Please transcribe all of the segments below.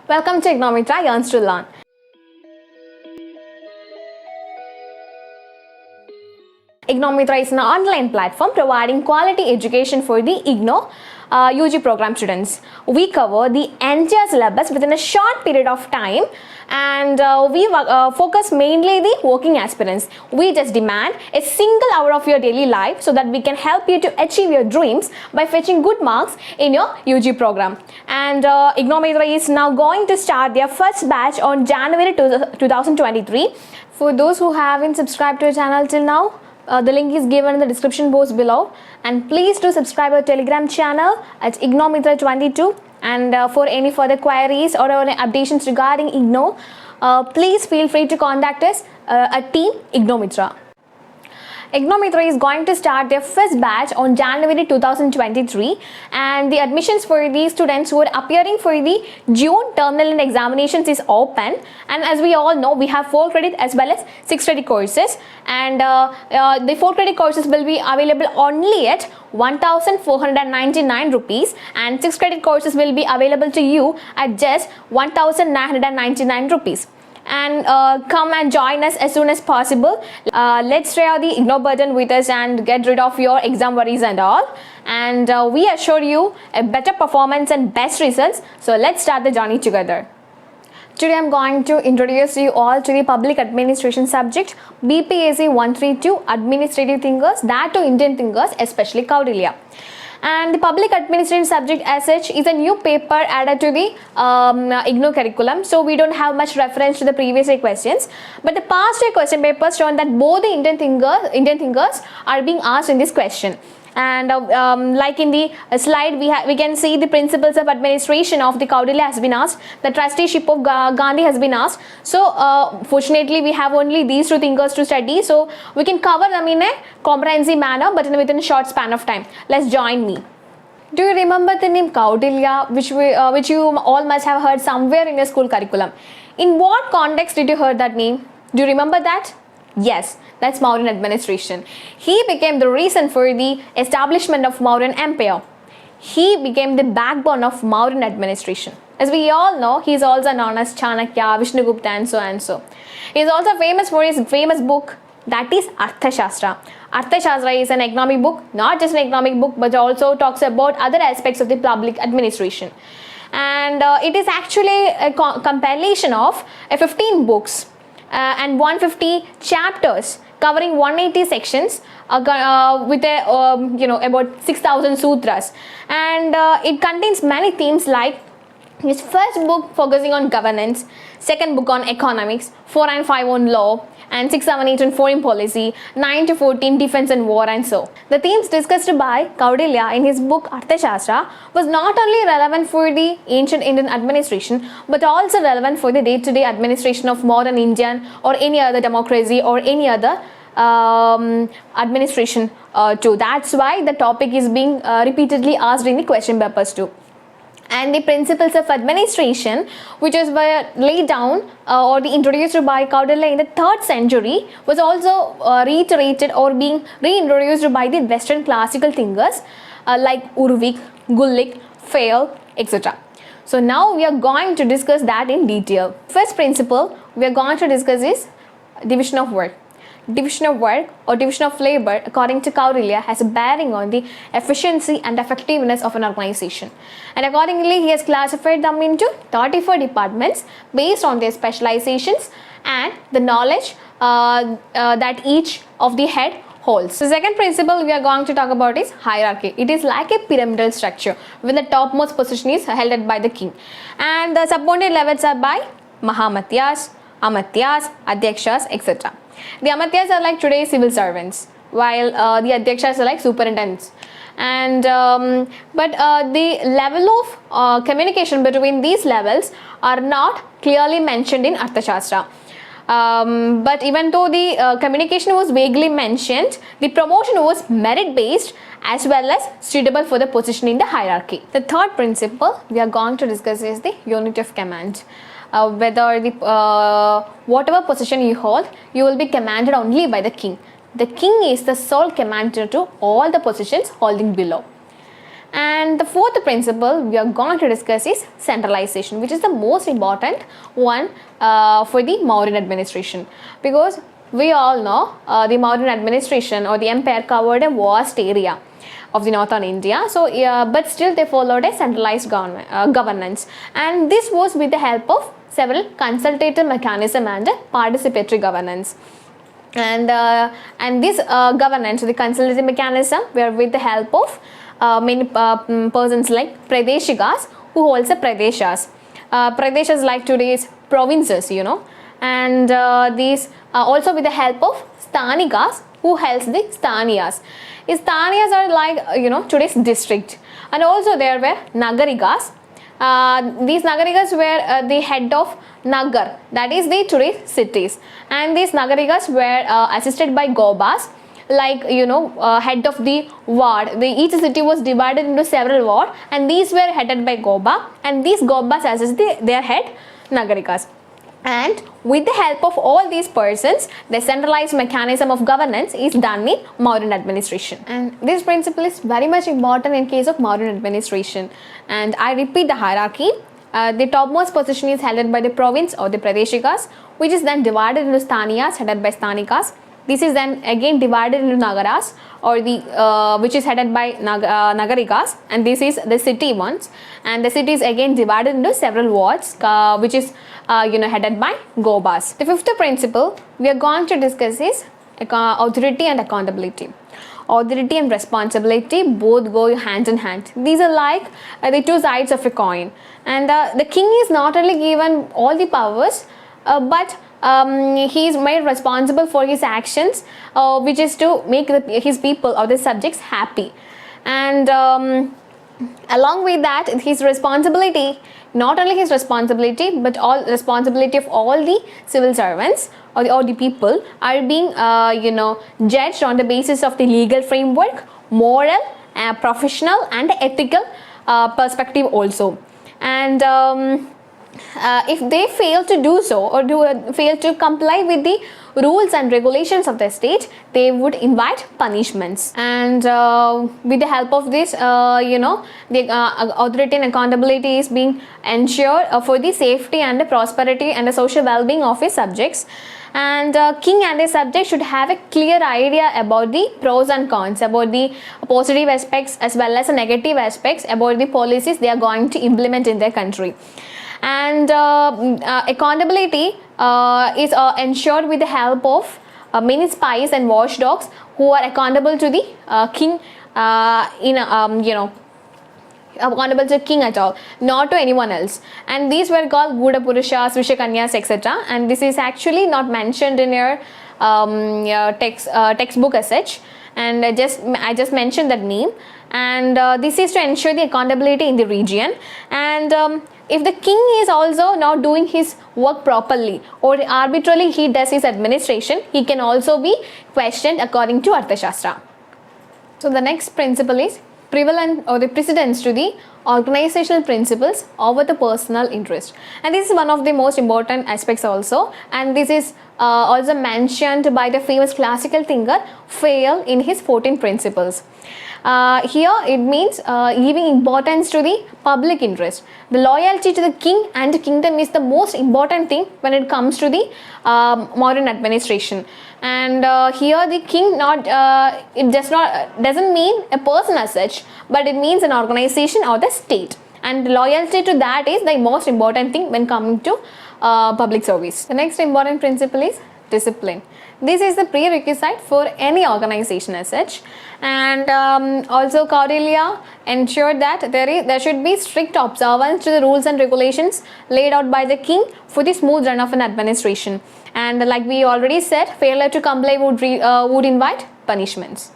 Welcome to IGNOU Mitra, Yearns to Learn. IGNOU Mitra is an online platform providing quality education for the IGNOU UG program students. We cover the entire syllabus within a short period of time, and we focus mainly the working aspirants. We just demand a single hour of your daily life so that we can help you to achieve your dreams by fetching good marks in your UG program. And IGNOU Mitra is now going to start their first batch on January 2023. For those who haven't subscribed to our channel till now, the link is given in the description box below, and please do subscribe our Telegram channel at IGNOU Mitra 22. And for any further queries or updations regarding IGNOU, please feel free to contact us at Team IGNOU Mitra. IGNOU Mitra is going to start their first batch on January 2023, and the admissions for the students who are appearing for the June terminal and examinations is open. And as we all know, we have 4 credit as well as 6 credit courses, and the 4 credit courses will be available only at 1,499 rupees, and 6 credit courses will be available to you at just 1,999 rupees. And come and join us as soon as possible. Let's try the IGNOU burden with us and get rid of your exam worries and all. And we assure you a better performance and best results. So let's start the journey together. Today I'm going to introduce you all to the public administration subject, BPAC 132 administrative thinkers, that to Indian thinkers, especially Kautilya. And the public administration subject as such is a new paper added to the IGNOU curriculum. So we don't have much reference to the previous year questions. But the past year question papers shown that both the Indian thinkers are being asked in this question. And like in the slide, we can see the principles of administration of the Kautilya has been asked. The trusteeship of Gandhi has been asked. So fortunately, we have only these 2 thinkers to study. So we can cover them in a comprehensive manner, but within a short span of time. Let's join me. Do you remember the name Kautilya, which you all must have heard somewhere in your school curriculum? In what context did you hear that name? Do you remember that? Yes, that's Mauryan administration. He became the reason for the establishment of Mauryan Empire. He became the backbone of Mauryan administration. As we all know, he is also known as Chanakya, Vishnugupta, and so and so. He is also famous for his famous book, that is Arthashastra. Arthashastra is an economic book, not just an economic book, but also talks about other aspects of the public administration. And it is actually a compilation of 15 books. And 150 chapters covering 180 sections with about 6,000 sutras, and it contains many themes like his first book focusing on governance, second book on economics, 4 and 5 on law, and 6, 7, 8 on foreign policy, 9 to 14 defense and war, and so. The themes discussed by Kautilya in his book Arthashastra was not only relevant for the ancient Indian administration, but also relevant for the day-to-day administration of modern Indian or any other democracy or any other administration too. That's why the topic is being repeatedly asked in the question papers too. And the principles of administration, which was laid down or introduced by Kautilya in the 3rd century, was also reiterated or being reintroduced by the Western classical thinkers like Urvik, Gullik, Fayol, etc. So now we are going to discuss that in detail. First principle we are going to discuss is division of work. Division of work or division of labor, according to Kautilya, has a bearing on the efficiency and effectiveness of an organization. And accordingly, he has classified them into 34 departments based on their specializations and the knowledge that each of the head holds. The second principle we are going to talk about is hierarchy. It is like a pyramidal structure where the topmost position is held by the king, and the subordinate levels are by Mahamatyas, Amatyas, Adhyakshas, etc. The Amatyas are like today's civil servants, while the Adhyakshas are like superintendents. And but the level of communication between these levels are not clearly mentioned in Arthashastra. But even though the communication was vaguely mentioned, the promotion was merit based as well as suitable for the position in the hierarchy. The third principle we are going to discuss is the unit of command. Whether the whatever position you hold, you will be commanded only by the king. The king is the sole commander to all the positions holding below. And the fourth principle we are going to discuss is centralization, which is the most important one for the modern administration, because we all know the modern administration or the empire covered a vast area of the northern India. So, but still they followed a centralized governance, and this was with the help of several consultative mechanism and participatory governance. And this governance, the consultative mechanism, were with the help of many persons like Pradeshikas, who holds the Pradeshas. Pradeshas like today's provinces, you know, and these also with the help of Sthanikas, who holds the Sthaniyas. Sthaniyas are like, you know, today's district. And also there were Nagarikas. These Nagarikas were the head of Nagar, that is the today's cities. And these Nagarikas were assisted by Gobas, like, you know, head of the ward. Each city was divided into several wards, and these were headed by Goba, and these Gobas assist their head Nagarikas. And with the help of all these persons, the centralized mechanism of governance is done in modern administration. And this principle is very much important in case of modern administration. And I repeat the hierarchy. The topmost position is held by the province or the Pradeshikas, which is then divided into Sthaniyas headed by Sthanikas. This is then again divided into Nagaras, or the which is headed by Nagarikas, and this is the city ones, and the city is again divided into several wards, which is you know, headed by Gobas. The fifth principle we are going to discuss is authority and accountability. Authority and responsibility both go hand in hand. These are like the two sides of a coin, and the king is not only given all the powers, but he is made responsible for his actions, which is to make his people or the subjects happy. And along with that, his responsibility, not only his responsibility, but all responsibility of all the civil servants or the people are being you know, judged on the basis of the legal framework, moral, professional and ethical perspective also. And if they fail to do so, or fail to comply with the rules and regulations of the state, they would invite punishments. And with the help of this, you know, the authority and accountability is being ensured for the safety and the prosperity and the social well-being of his subjects. And king and his subjects should have a clear idea about the pros and cons, about the positive aspects as well as the negative aspects about the policies they are going to implement in their country. And accountability is ensured with the help of many spies and watchdogs who are accountable to the king you know, accountable to the king at all, not to anyone else. And these were called Buddha Purushas, Vishakanyas, etc. And this is actually not mentioned in your textbook as such, and I just mentioned that name. And this is to ensure the accountability in the region. And if the king is also not doing his work properly, or arbitrarily he does his administration, he can also be questioned according to Arthashastra. So the next principle is prevalent or the precedence to the organizational principles over the personal interest. And this is one of the most important aspects also, and this is also mentioned by the famous classical thinker Fayol in his 14 principles. Here it means giving importance to the public interest. The loyalty to the king and the kingdom is the most important thing when it comes to the modern administration. And here the king it doesn't mean a person as such, but it means an organization or the state. And loyalty to that is the most important thing when coming to public service. The next important principle is discipline. This is the prerequisite for any organization as such. And also Kautilya ensured that there should be strict observance to the rules and regulations laid out by the king for the smooth run of an administration. And like we already said, failure to comply would invite punishments.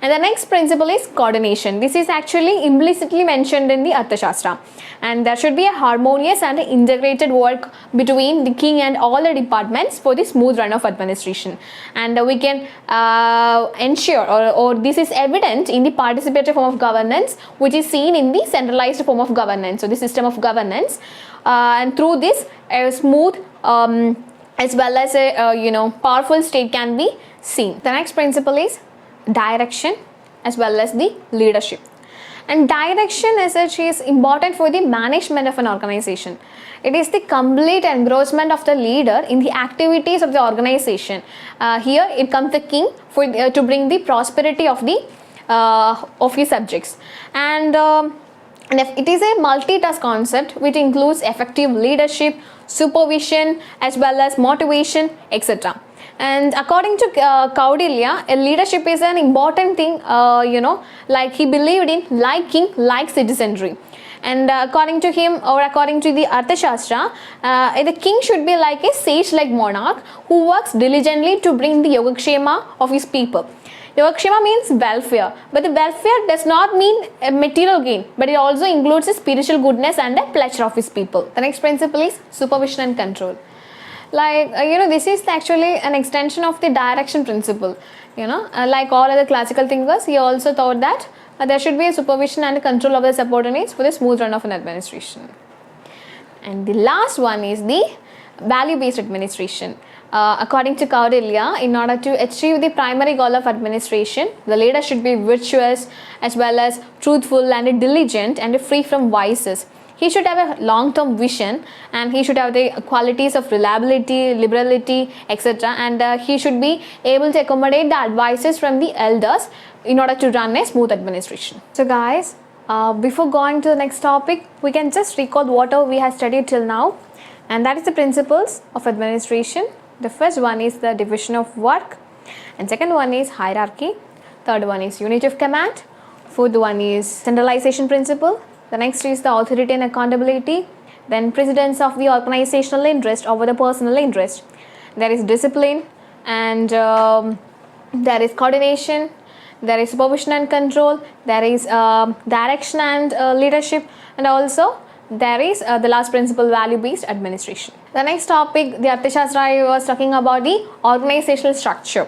And the next principle is coordination. This is actually implicitly mentioned in the Arthashastra. And there should be a harmonious and integrated work between the king and all the departments for the smooth run of administration. And we can ensure, or this is evident in the participatory form of governance, which is seen in the centralized form of governance, so the system of governance. And through this, a smooth as well as a powerful state can be seen. The next principle is direction as well as the leadership. And direction as such is important for the management of an organization. It is the complete engrossment of the leader in the activities of the organization. Here it comes the king for to bring the prosperity of his subjects. And it is a multitask concept which includes effective leadership, supervision, as well as motivation, etc. And according to Kautilya, leadership is an important thing, like he believed in like king, like citizenry. And according to him, or according to the Arthashastra, the king should be like a sage-like monarch who works diligently to bring the Yogakshema of his people. Yogakshema means welfare, but the welfare does not mean a material gain, but it also includes the spiritual goodness and the pleasure of his people. The next principle is supervision and control. Like, this is actually an extension of the direction principle. Like all other classical thinkers, he also thought that there should be a supervision and control of the subordinates for the smooth run of an administration. And the last one is the value-based administration. According to Kautilya, in order to achieve the primary goal of administration, the leader should be virtuous as well as truthful and diligent and free from vices. He should have a long-term vision, and he should have the qualities of reliability, liberality, etc. And he should be able to accommodate the advices from the elders in order to run a smooth administration. So guys, before going to the next topic, we can just recall what we have studied till now, and that is the principles of administration. The first one is the division of work, and second one is hierarchy, third one is unity of command, fourth one is centralization principle, the next is the authority and accountability, then precedence of the organizational interest over the personal interest, there is discipline, and there is coordination, there is supervision and control, there is direction and leadership, and also there is the last principle, value-based administration. The next topic, the Arthashastra was talking about the organizational structure.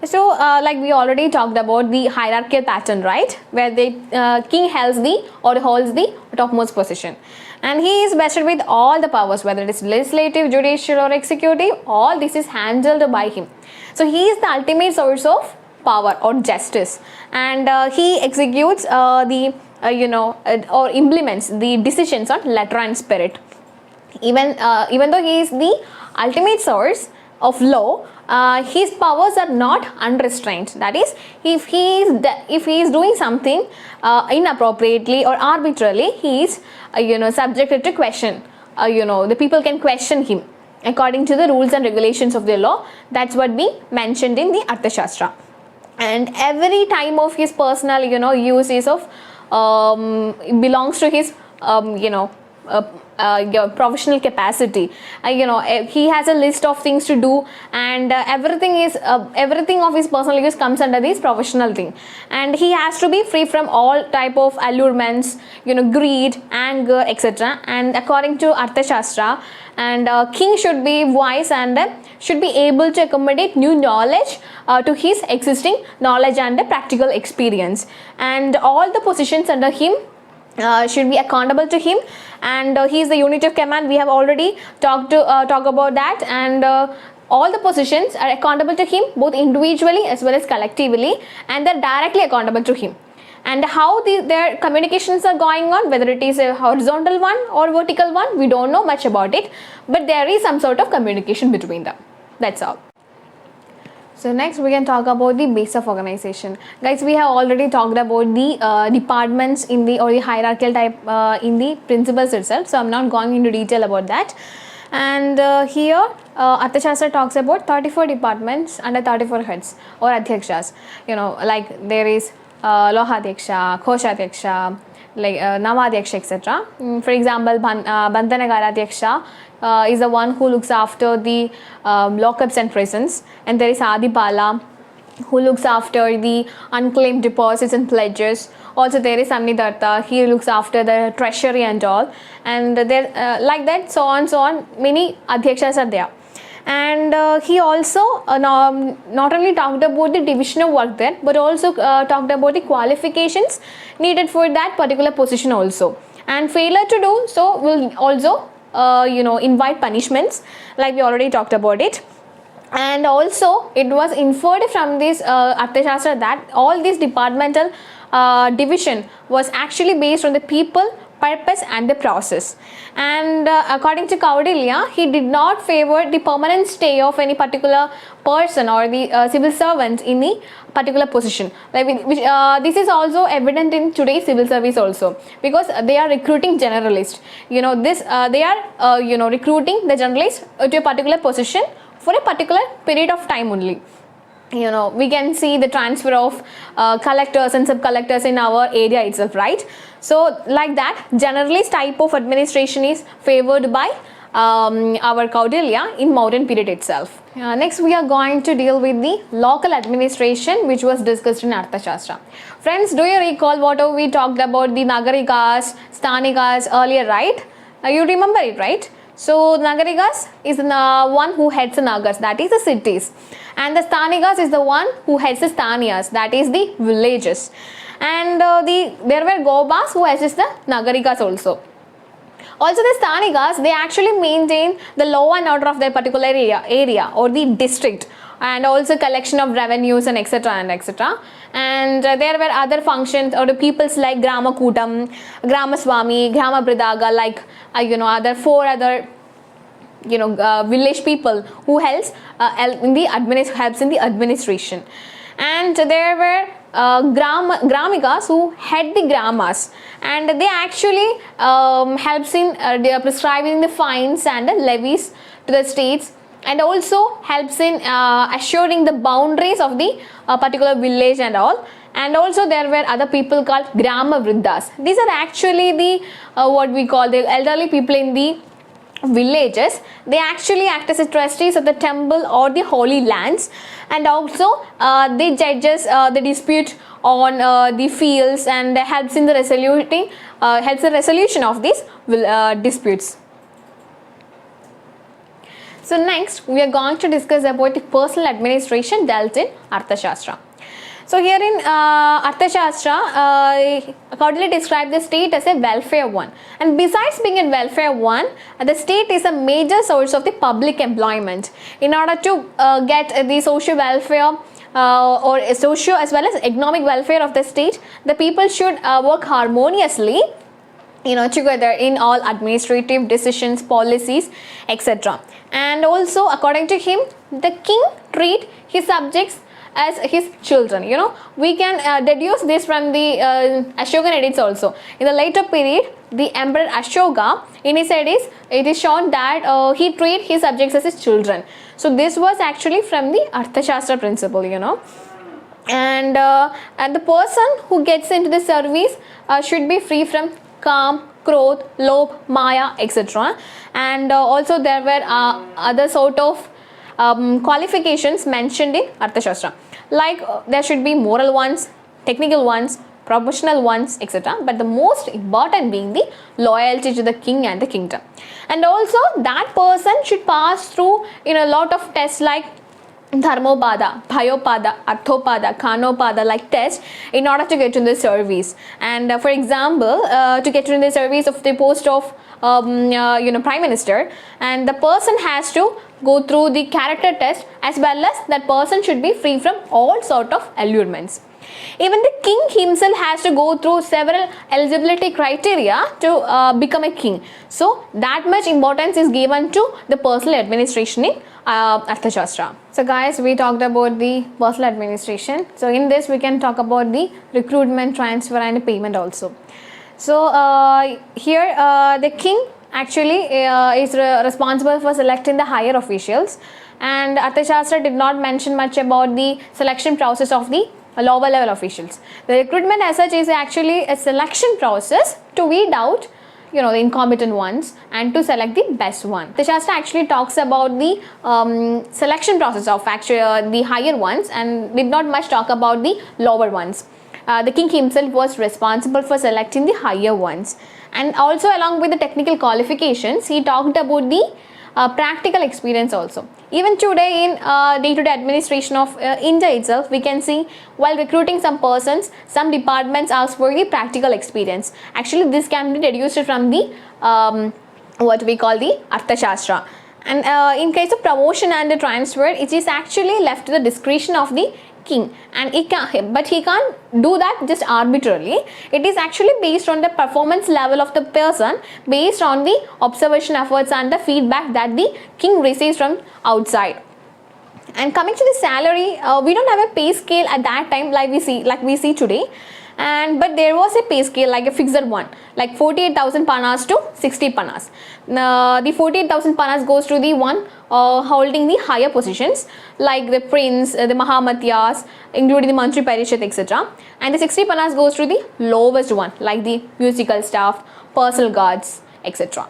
So like we already talked about the hierarchical pattern, right, where the king holds the topmost position, and he is vested with all the powers, whether it is legislative, judicial or executive. All this is handled by him. So he is the ultimate source of power or justice, and he executes or implements the decisions on letter and spirit. Even though he is the ultimate source of law, his powers are not unrestrained. That is, if he is doing something inappropriately or arbitrarily, he is subjected to question. The people can question him according to the rules and regulations of the law. That's what we mentioned in the Arthashastra. And every time of his personal use is of belongs to his professional capacity. He has a list of things to do, and everything of his personal use comes under this professional thing, and he has to be free from all type of allurements, greed, anger, etc. And according to Arthashastra, and king should be wise and should be able to accommodate new knowledge to his existing knowledge and practical experience, and all the positions under him should be accountable to him, and he is the unit of command. We have already talk about that, and all the positions are accountable to him, both individually as well as collectively, and they're directly accountable to him. And how their communications are going on, whether it is a horizontal one or vertical one, we don't know much about it, but there is some sort of communication between them. That's all. So next we can talk about the base of organization. Guys, we have already talked about the departments in the hierarchical type in the principles itself, so I'm not going into detail about that. And here Arthashastra talks about 34 departments under 34 heads or adhyakshas. Like there is Lohadhyaksha, Koshadhyaksha, like Navadhyaksha, etc. For example, Bandhanagaradhyaksha is the one who looks after the lockups and prisons, and there is Adipala who looks after the unclaimed deposits and pledges. Also there is Samnidatta, he looks after the treasury and all, and there like that, so on, many adhyakshas are there. And he also not only talked about the division of work there, but also talked about the qualifications needed for that particular position also, and failure to do so will also invite punishments, like we already talked about it. And also it was inferred from this Arthashastra that all these departmental division was actually based on the people, purpose and the process. And according to Kautilya, he did not favor the permanent stay of any particular person or the civil servant in the particular position. Like this is also evident in today's civil service also, because they are recruiting generalists. You know, this they are recruiting the generalists to a particular position for a particular period of time only. You know, we can see the transfer of collectors and sub-collectors in our area itself, right? So like that, generalist type of administration is favored by our Kautilya in modern period itself. Next we are going to deal with the local administration, which was discussed in Arthashastra. Friends, do you recall what we talked about the Nagarikas, Sthanikas earlier, right? You remember it, right? So Nagarikas is the one who heads the Nagars, that is the cities, and the Sthanikas is the one who heads the Sthaniyas, that is the villages. And there were Gobas who assist the Nagarikas also. Also the Sthanikas, they actually maintain the law and order of their particular area or the district, and also collection of revenues and etc. and etc. And there were other functions or the peoples like Grama Kutam, Grama Swami, Grama Bridaga, like other 4 other village people who helps in the administration. And there were gramikas who head the gramas, and they actually helps in prescribing the fines and the levies to the states, and also helps in assuring the boundaries of the particular village and all. And also there were other people called Grama Vriddhas. These are actually the what we call the elderly people in the villages. They actually act as trustees of the temple or the holy lands, and also they judges the dispute on the fields, and helps in the resolution of these disputes. So next we are going to discuss about the personal administration dealt in Arthashastra. So here in Arthashastra, Kautilya described the state as a welfare one, and besides being a welfare one, the state is a major source of the public employment. In order to get the social welfare or socio as well as economic welfare of the state, the people should work harmoniously together in all administrative decisions, policies, etc. And also according to him, the king treat his subjects as his children. We can deduce this from the Ashokan edicts also. In the later period, the Emperor Ashoka, in his edicts, it is shown that he treat his subjects as his children. So this was actually from the Arthashastra principle, And the person who gets into the service should be free from Kam, Krodh, Lobh, Maya, etc. And also there were other sort of qualifications mentioned in Arthashastra, like there should be moral ones, technical ones, professional ones, etc. But the most important being the loyalty to the king and the kingdom. And also that person should pass through a lot of tests like Dharmopada, Bhayopada, Arthopada, Kanopada, like tests in order to get in the service. And for example, to get in the service of the post of Prime Minister, and the person has to go through the character test, as well as that person should be free from all sort of allurements. Even the king himself has to go through several eligibility criteria to become a king. So that much importance is given to the personal administration in Arthashastra. So guys, we talked about the personal administration. So in this we can talk about the recruitment, transfer and payment also. So here the king actually is responsible for selecting the higher officials, and Arthashastra did not mention much about the selection process of the lower level officials. The recruitment as such is actually a selection process to weed out the incompetent ones and to select the best one. The Shastra actually talks about the selection process of actually the higher ones, and did not much talk about the lower ones. The king himself was responsible for selecting the higher ones, and also along with the technical qualifications, he talked about the practical experience also. Even today in day-to-day administration of India itself, we can see while recruiting some persons, some departments ask for the practical experience. Actually, this can be deduced from the what we call the Arthashastra. And in case of promotion and the transfer, it is actually left to the discretion of the king, and he can't do that just arbitrarily. It is actually based on the performance level of the person, based on the observation efforts and the feedback that the king receives from outside. And coming to the salary, we don't have a pay scale at that time like we see today, but there was a pay scale, like a fixed one, like 48,000 panas to 60 panas. The 48,000 panas goes to the one holding the higher positions, like the prince, the Mahamatyas, including the Mantri Parishad, etc. And the 60 panas goes to the lowest one, like the musical staff, personal guards, etc.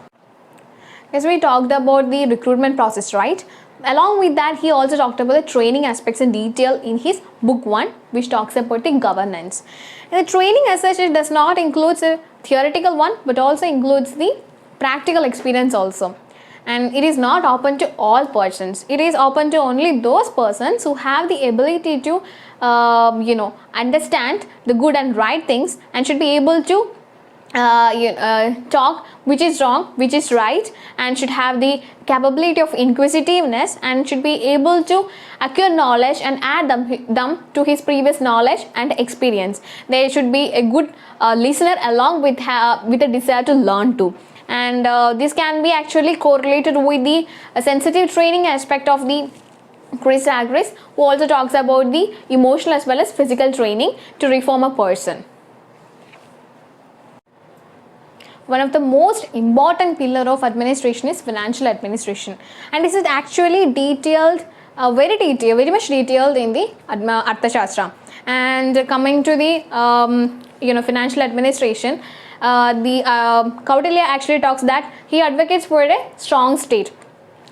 As we talked about the recruitment process, right? Along with that, he also talked about the training aspects in detail in his book 1, which talks about the governance. And the training as such, it does not include a theoretical one, but also includes the practical experience also. And it is not open to all persons. It is open to only those persons who have the ability to, understand the good and right things, and should be able to talk which is wrong, which is right, and should have the capability of inquisitiveness, and should be able to acquire knowledge and add them to his previous knowledge and experience. They should be a good listener along with a desire to learn too. And this can be actually correlated with the sensitive training aspect of the Chris Agris, who also talks about the emotional as well as physical training to reform a person. One of the most important pillar of administration is financial administration, and this is actually detailed, very much detailed in the Arthashastra. And coming to the financial administration, the Kautilya actually talks that he advocates for a strong state,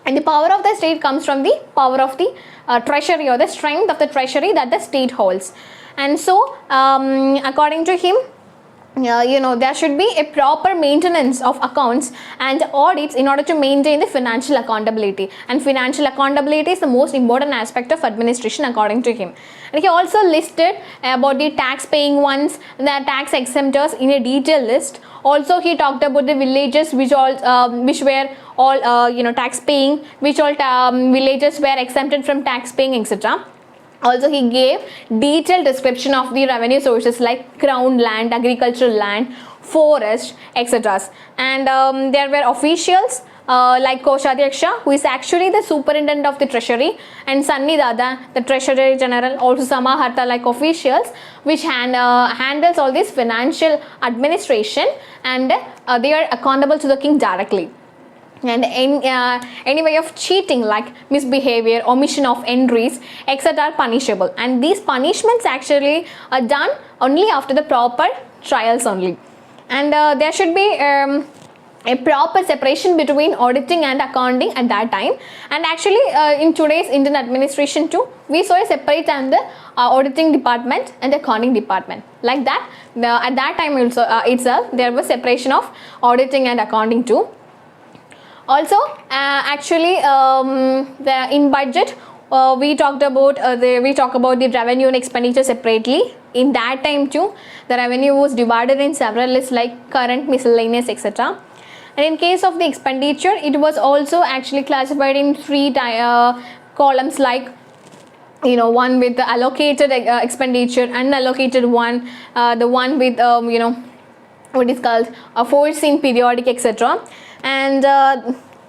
and the power of the state comes from the power of the treasury, or the strength of the treasury that the state holds. And so according to him, there should be a proper maintenance of accounts and audits in order to maintain the financial accountability, and financial accountability is the most important aspect of administration according to him. And he also listed about the tax paying ones, the tax exemptors in a detailed list. Also he talked about the villages which were all tax paying, which all villages were exempted from tax paying, etc. Also he gave detailed description of the revenue sources like crown land, agricultural land, forest, etc. And there were officials like Koshadhyaksha, who is actually the superintendent of the treasury, and Sanni Dada, the treasury general, also Samaharta, like officials which handles all this financial administration, and they are accountable to the king directly. And any way of cheating like misbehavior, omission of entries, etc. are punishable, and these punishments actually are done only after the proper trials only. And there should be a proper separation between auditing and accounting at that time. And actually in today's Indian administration too, we saw a separate and the auditing department and the accounting department. Like that, at that time also itself there was separation of auditing and accounting too. Also actually in budget we talk about the revenue and expenditure separately. In that time too, the revenue was divided in several lists like current, miscellaneous, etc. And in case of the expenditure, it was also actually classified in 3 columns, like one with the allocated expenditure, unallocated one, the one with what is called a foreseen, periodic, etc. And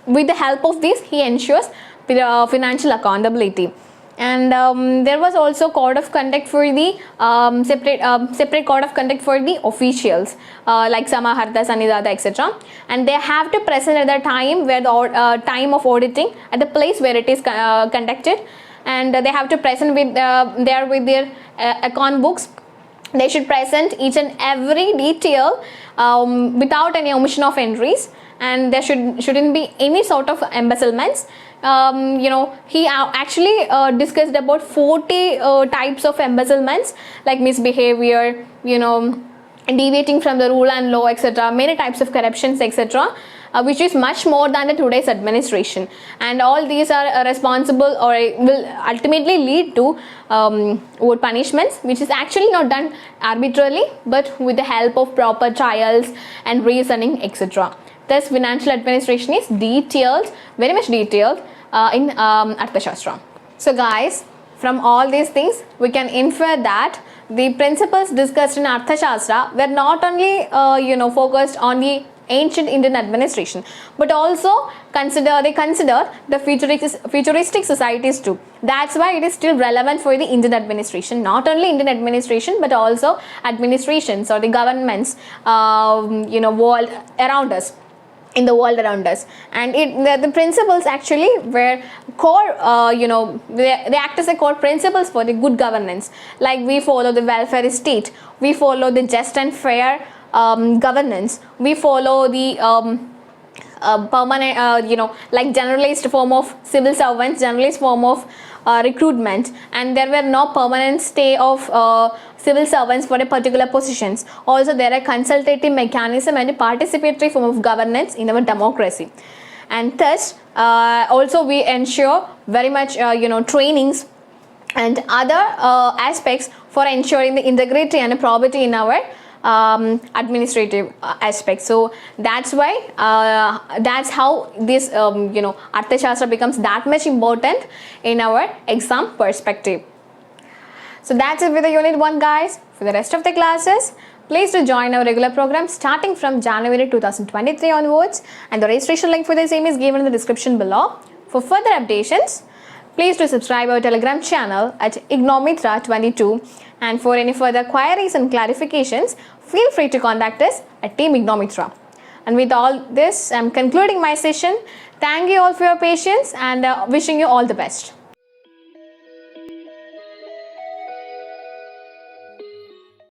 with the help of this, he ensures financial accountability. And there was also code of conduct for the separate code of conduct for the officials like Samaharta, Sanidada, etc. And they have to present at the time where the time of auditing at the place where it is conducted, and they have to present with their account books. They should present each and every detail without any omission of entries, and there shouldn't be any sort of embezzlements. He actually discussed about 40 types of embezzlements, like misbehavior, deviating from the rule and law, etc. Many types of corruptions, etc. Which is much more than the today's administration, and all these are responsible or will ultimately lead to punishments, which is actually not done arbitrarily but with the help of proper trials and reasoning, etc. Thus financial administration is detailed, very much detailed in Arthashastra. So guys, From all these things, we can infer that the principles discussed in Arthashastra were not only focused on the ancient Indian administration, but also consider the futuristic societies too. That's why it is still relevant for the Indian administration, not only Indian administration but also administrations or the governments world around us, in the world around us. And the principles actually were core, they act as a core principles for the good governance. Like we follow the welfare state, we follow the just and fair governance, we follow the permanent, like generalized form of civil servants, generalized form of recruitment, and there were no permanent stay of civil servants for a particular positions. Also, there are consultative mechanism and a participatory form of governance in our democracy. And thus, also we ensure very much, trainings and other aspects for ensuring the integrity and probity in our administrative aspects. So that's why that's how this Arthashastra becomes that much important in our exam perspective. So that's it with the unit 1, guys. For the rest of the classes, please do join our regular program starting from January 2023 onwards, and the registration link for the same is given in the description below. For further updations, please do subscribe our Telegram channel at IGNOU Mitra 22, and for any further queries and clarifications, feel free to contact us at Team IGNOU Mitra. And with all this, I'm concluding my session. Thank you all for your patience and wishing you all the best.